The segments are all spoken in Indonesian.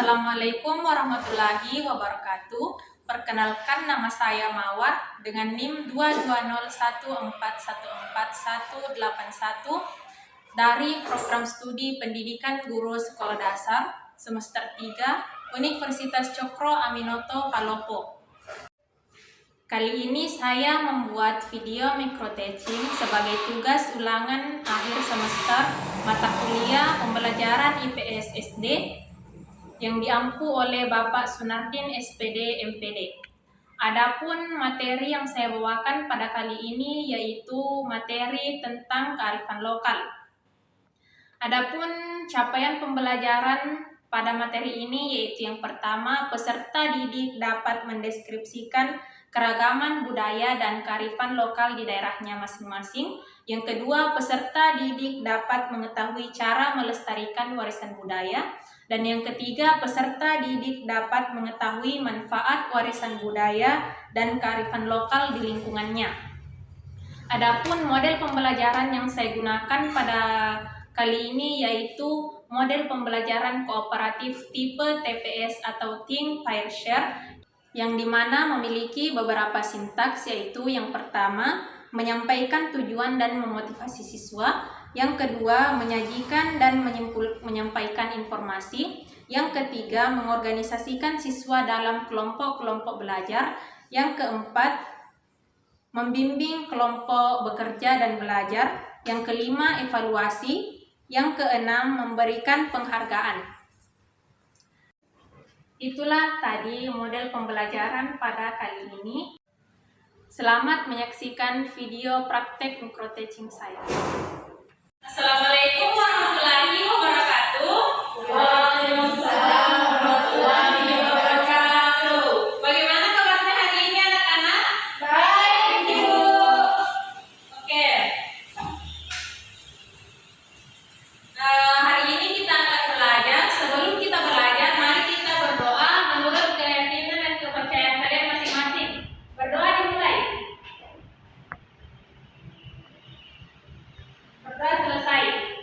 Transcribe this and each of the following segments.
Assalamualaikum warahmatullahi wabarakatuh. Perkenalkan, nama saya Mawar dengan NIM 22014141181 dari Program Studi Pendidikan Guru Sekolah Dasar Semester 3 Universitas Cokro Aminoto Palopo. Kali ini saya membuat video microteaching sebagai tugas ulangan akhir semester mata kuliah pembelajaran IPS SD yang diampu oleh Bapak Sunardin SPD MPD. Adapun materi yang saya bawakan pada kali ini yaitu materi tentang kearifan lokal. Adapun capaian pembelajaran pada materi ini yaitu yang pertama, peserta didik dapat mendeskripsikan keragaman budaya dan kearifan lokal di daerahnya masing-masing. Yang kedua, peserta didik dapat mengetahui cara melestarikan warisan budaya. Dan yang ketiga, peserta didik dapat mengetahui manfaat warisan budaya dan kearifan lokal di lingkungannya. Adapun model pembelajaran yang saya gunakan pada kali ini yaitu model pembelajaran kooperatif tipe TPS atau Think, Pair, Share, yang dimana memiliki beberapa sintaks, yaitu yang pertama, menyampaikan tujuan dan memotivasi siswa. Yang kedua, menyajikan dan menyampaikan informasi. Yang ketiga, mengorganisasikan siswa dalam kelompok-kelompok belajar. Yang keempat, membimbing kelompok bekerja dan belajar. Yang kelima, evaluasi. Yang keenam, memberikan penghargaan. Itulah tadi model pembelajaran pada kali ini. Selamat menyaksikan video praktek microteaching saya. Assalamualaikum warahmatullahi wabarakatuh. Waalaikumsalam warahmatullahi wabarakatuh. Bagaimana kabarnya hari ini anak-anak? Baik, Ibu. Oke. Hari ini kita akan belajar. Sebelum kita belajar, mari kita berdoa menurut keyakinan dan kepercayaan kalian masing-masing. Berdoa dimulai. Berdoa selesai.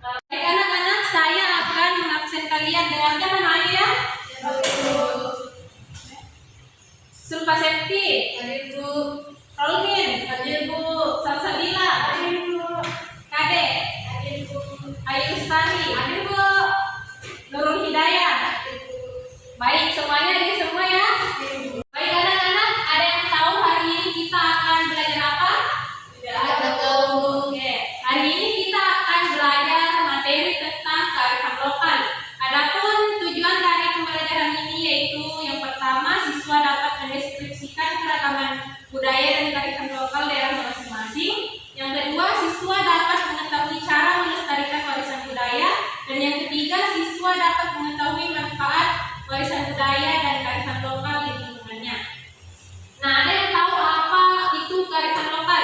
Baik anak-anak, saya akan mengabsen kalian. Dengarkan namanya ya. Sulfa Septi. Hadir Bu. Rolmin. Hadir Bu. Salsabila. Hadir Bu. Kade. Hadir Bu. Ayu Ustari. Hadir Bu. Nurul Hidayah. Hadir Bu. Baik, semuanya hadir semua ya. Baik anak-anak, ada yang tahu hari ini kita akan belajar apa? Tidak ada tahu. Oke, hari ini kita akan belajar materi tentang kearifan lokal. Adapun tujuan dari pembelajaran ini yaitu yang pertama, siswa dapat mendeskripsikan keragaman budaya dan kearifan lokal daerah masing-masing. Yang kedua, siswa dapat mengetahui cara melestarikan warisan budaya. Dan yang ketiga, siswa dapat mengetahui manfaat warisan budaya dan kearifan lokal di lingkungannya. Nah, ada yang tahu apa itu kearifan lokal?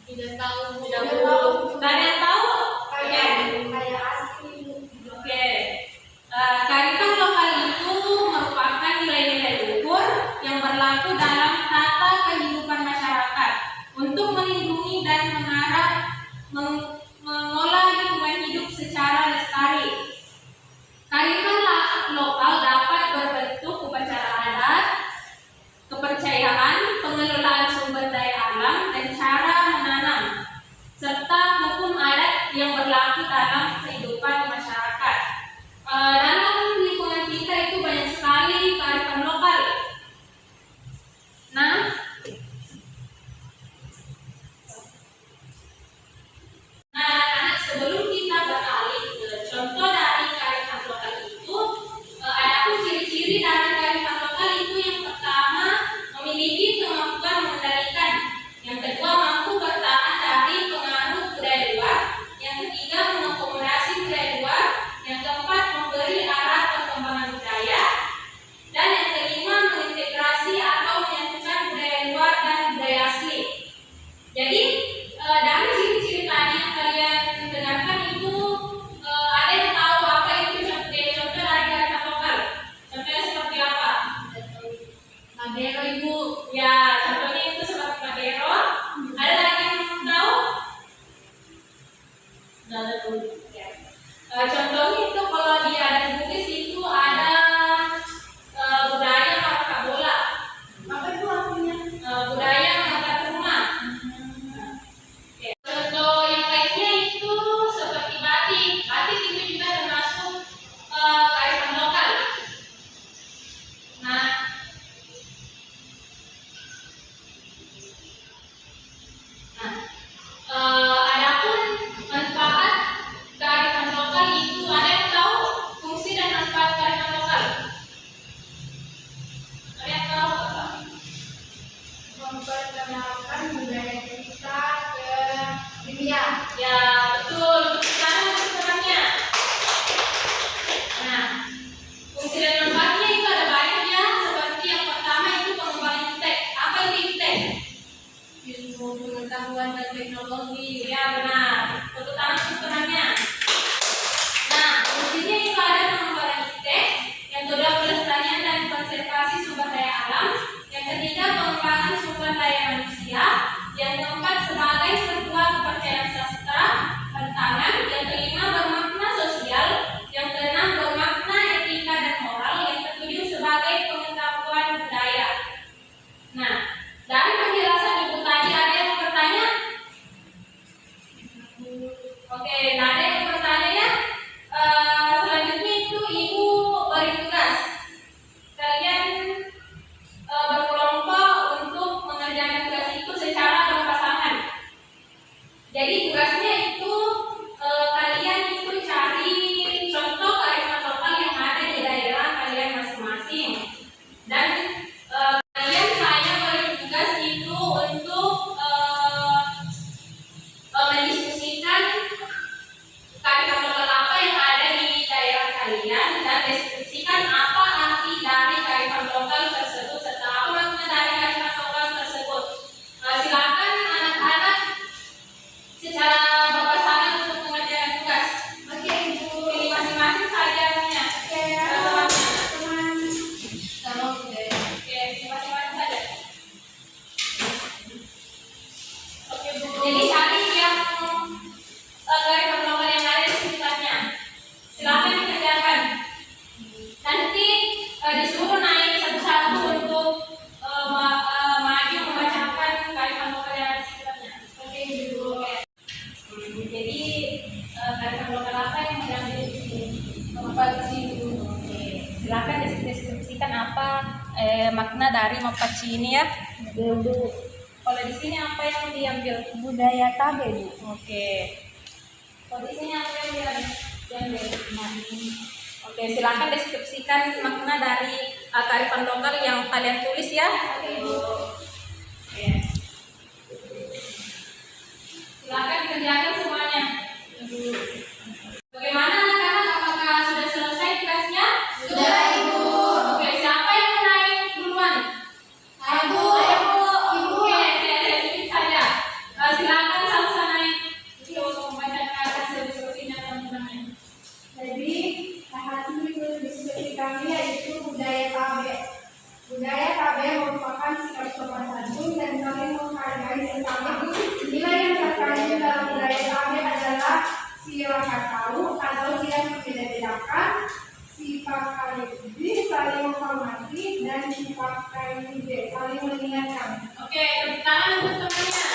Tidak tahu. Tidak tahu. Tidak ada yang tahu? Kayak asli. Oke. Kearifan lokal itu merupakan nilai-nilai luhur yang berlaku dalam tata kehidupan masyarakat untuk melindungi dan mengolah lingkungan hidup secara lestari. Kearifan lokal dapat berbentuk upacara adat, kepercayaan, pengelolaan sumber daya alam, dan cara menanam, serta hukum adat yang berlaku dalam kehidupan masyarakat. Dalam lingkungan kita itu banyak sekali kearifan lokal. Nah, anak-anak, sebelum kita beralih ke contoh dari kearifan lokal itu, ada ciri-ciri dari kearifan lokal itu. Yang pertama, memiliki kemampuan mengendalikan. Yang kedua, mampu bertahan dari pengaruh budaya luar. Yang ketiga, mengakomodasi budaya luar. Yang keempat, memberi arah perkembangan budaya. Dan yang kelima, mengintegrasi atau menyatukan budaya luar dan budaya asli. Jadi, dari ciri-ciri tadi yang kalian dengarkan itu, ada yang tahu apa itu contoh dari kearifan lokal? Contohnya seperti apa? Madero, Ibu. Ya, contohnya itu seperti Madero. Ada lagi yang tahu? Tidak ada tahu. Ya. Contohnya itu kalau di adat Bugis apa makna dari Mapaci ini ya. Bu. Kalau di sini apa yang diambil? Budaya Tabe, Bu. Oke. Kalau di sini apa yang diambil? Oke, silakan deskripsikan makna dari kearifan lokal yang kalian tulis ya. Oke, Ibu. Oke. Silakan dikerjakan semuanya. Bagaimana anak-anak? Apakah sudah selesai tugasnya? Sudah, Ibu. Oke, siapa yang naik duluan? Ibu. Ayo, Bu. Ibu. Oke, saya tunjuk saja. Silakan sama-sama naik. Jadi untuk membacakan hasil diskusinya teman-teman. Jadi, hasil diskusi kami yaitu budaya Tabe. Budaya Tabe merupakan sikap sopan santun dan saling menghargai sesama. Nilai yang terkandung dalam budaya Tabe adalah silakan tahu atau tidak membeda-bedakan, sifat kaligih saling menghormati, dan sifat kaligih saling mengingatkan. Oke, tepuk tangan untuk temannya.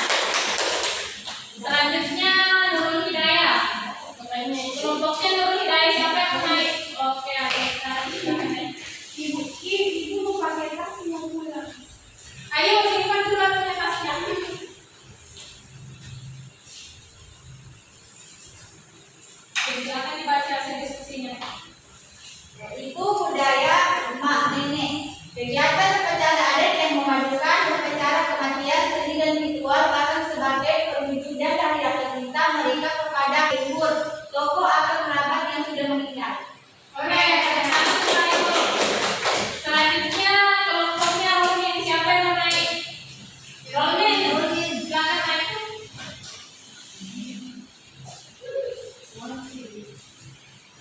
Selanjutnya Nurul Hidayah. Kelompoknya Nurul Hidayah siapa yang naik? Oke, ada sekarang silakan naik. Ibu mau pakai tas yang pulang. Ayo simpan dulu aja tasnya. Oke, silakan dibaca hasil diskusinya. Yaitu budaya emak nenek. Kegiatan upacara adat yang memadukan upacara kematian, seni dan ritual bahkan sebagai perwujudan dari rasa cinta mereka kepada leluhur, tokoh atau kerabat yang sudah meninggal. Oke, selanjutnya kelompoknya Romin. Siapa yang mau naik? Romin, silakan naik.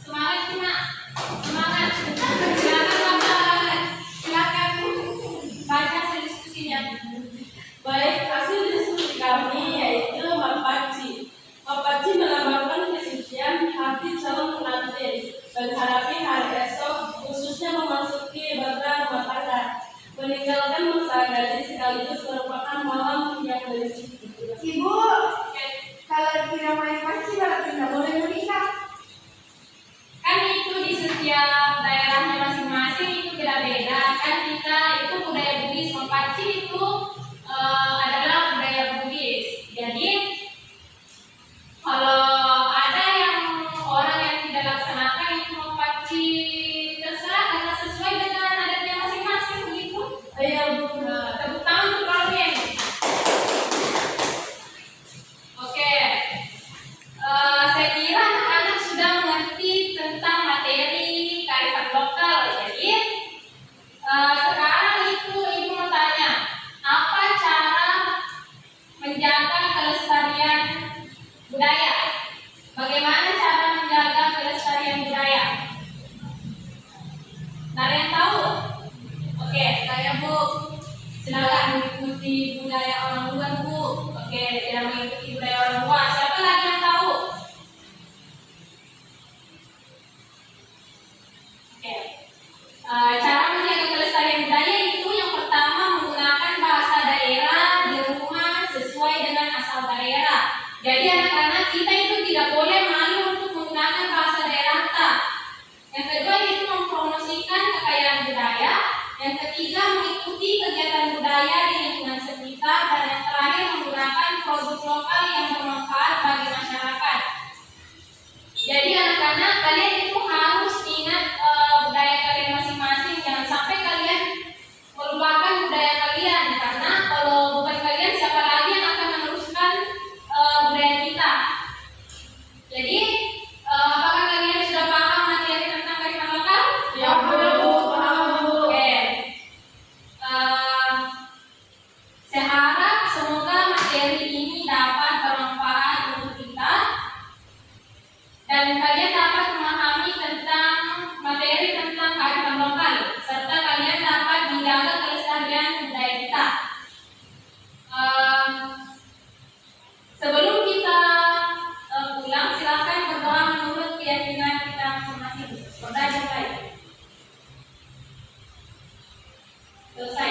Semangat Cina, semangat. Silakan baca hasil diskusinya. Baik, hasil diskusi kami yaitu Mapaci. Mapaci melambangkan kesucian hati calon pengantin menghadapi hari esok, khususnya memasuki babak rumah tangga. Meninggalkan masa gadis sekaligus merupakan malam yang berisik. Ibu, kalau tidak main paci berarti tidak boleh menikah. Kan itu di setiap daerahnya masing-masing itu beda-beda. Kan kita itu budaya Bugis, Mapaci itu adalah budaya Bugis. Jadi kalau ada yang orang yang tidak laksanakan itu Mapaci, terserah karena sesuai dengan adatnya masing-masing begitu. Ayo, Tepuk tangan untuk kalian. Oke. Saya kira anak-anak sudah mengerti tentang materi kearifan lokal. Jadi sekarang itu ibu mau tanya, apa cara menjaga kelestarian budaya? Bagaimana cara menjaga kelestarian budaya? Ada yang tahu? Oke, saya Bu. Silakan mengikuti budaya orang luar Bu. Oke, tidak mengikuti budaya orang luar. Siapa lagi yang tahu? Oke. Cara menjaga kelestarian budaya itu yang pertama menggunakan bahasa daerah di rumah sesuai dengan asal daerah. Jadi anak-anak kita itu tidak boleh malu untuk menggunakan bahasa daerah kita. Yang kedua itu mempromosikan kekayaan budaya. Yang ketiga mengikuti kegiatan budaya di lingkungan sekitar. Dan yang terakhir menggunakan produk lokal yang bermanfaat bagi masyarakat. Jadi anak-anak kalian itu harus ingat budaya kalian masing-masing. Jangan sampai kalian melupakan budaya kalian, karena kalau bukan kalian siapa lagi yang akan meneruskan budaya kita. Jadi apakah kalian sudah paham materi tentang kearifan lokal? Ya, Bu. Paham, Bu. Oke. Saya harap semoga materi ini dapat bermanfaat untuk kita dan kalian dapat memahami tentang materi tentang kearifan lokal serta kalian dapat menjaga kelestarian budaya kita. Sebelum kita pulang, silakan berdoa menurut keyakinan kita masing-masing. Berdoa yang baik. Selesai.